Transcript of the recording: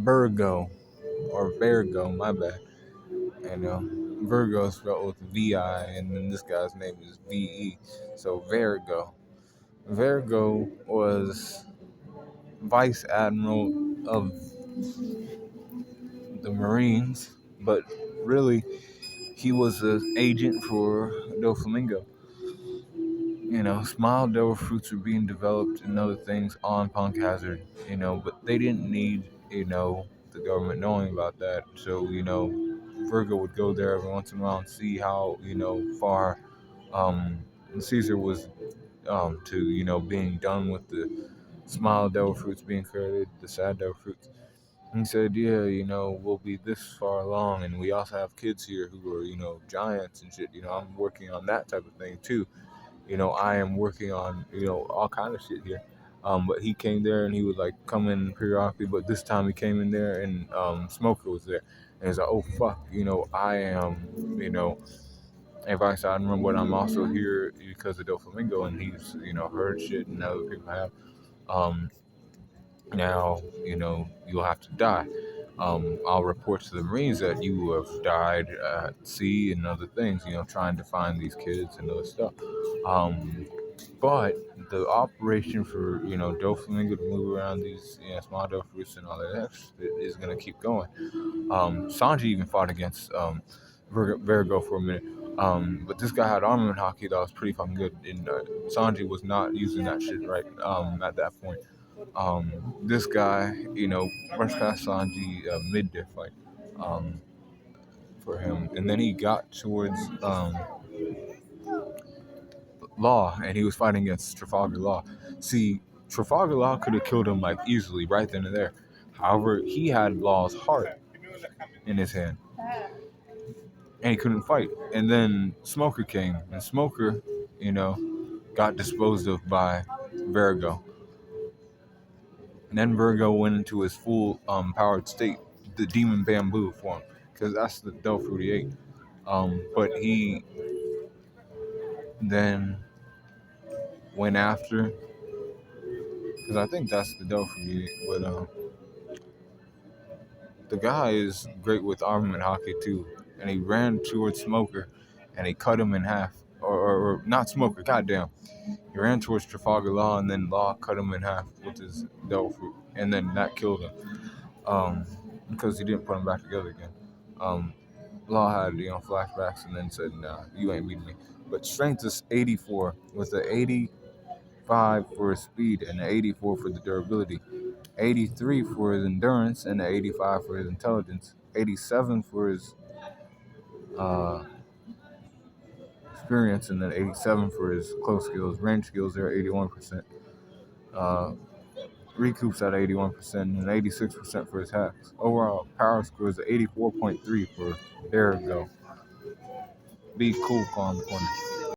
Vergo or Vergo, my bad. And Vergo is spelled with VI, and then this guy's name is VE. So Vergo. Vergo was vice admiral of the Marines, but really he was an agent for Doflamingo. Smile devil fruits were being developed and other things on Punk Hazard, but they didn't need, the government knowing about that. So, Virgo would go there every once in a while and see how, far Caesar was to, being done with the smile devil fruits being created, the sad devil fruits. He said, yeah, we'll be this far along, and we also have kids here who are, giants and shit. I'm working on that type of thing too. I am working on, all kind of shit here. But he came there and he would like come in periodically, but this time he came in there and Smoker was there. And he's like, oh fuck, I am, advice I remember, but I'm also here because of Doflamingo, and he's, heard shit and other people have. Now, you'll have to die. I'll report to the Marines that you have died at sea and other things, trying to find these kids and other stuff. But the operation for, Doflamingo to move around these, small Dofus and all that shit is going to keep going. Sanji even fought against Vergo for a minute. But this guy had armament hockey that was pretty fucking good, and Sanji was not using that shit right at that point. This guy, rushed past Sanji mid diff fight for him, and then he got towards Law, and he was fighting against Trafalgar Law. See, Trafalgar Law could have killed him like easily right then and there. However, he had Law's heart in his hand, and he couldn't fight. And then Smoker came, and Smoker, got disposed of by Vergo. And then Vergo went into his full powered state, the Demon Bamboo form, because that's the Del Fruit he ate. But he then went after, because I think that's the Del Fruit he ate. But the guy is great with armament hockey too, and he ran towards Smoker, and he cut him in half, or not Smoker, goddamn. He ran towards Trafalgar Law, and then Law cut him in half with his Del Fruit, and then that killed him. Because he didn't put him back together again. Law had, flashbacks and then said, nah, you ain't beating me. But strength is 84 with the 85 for his speed and the 84 for the durability. 83 for his endurance and the 85 for his intelligence. 87 for his experience, and then 87 for his close skills. Range skills are 81%. Recoups at 81% and 86% for his hacks. Overall power score is 84.3 for Vergo. Be cool, calm, corner.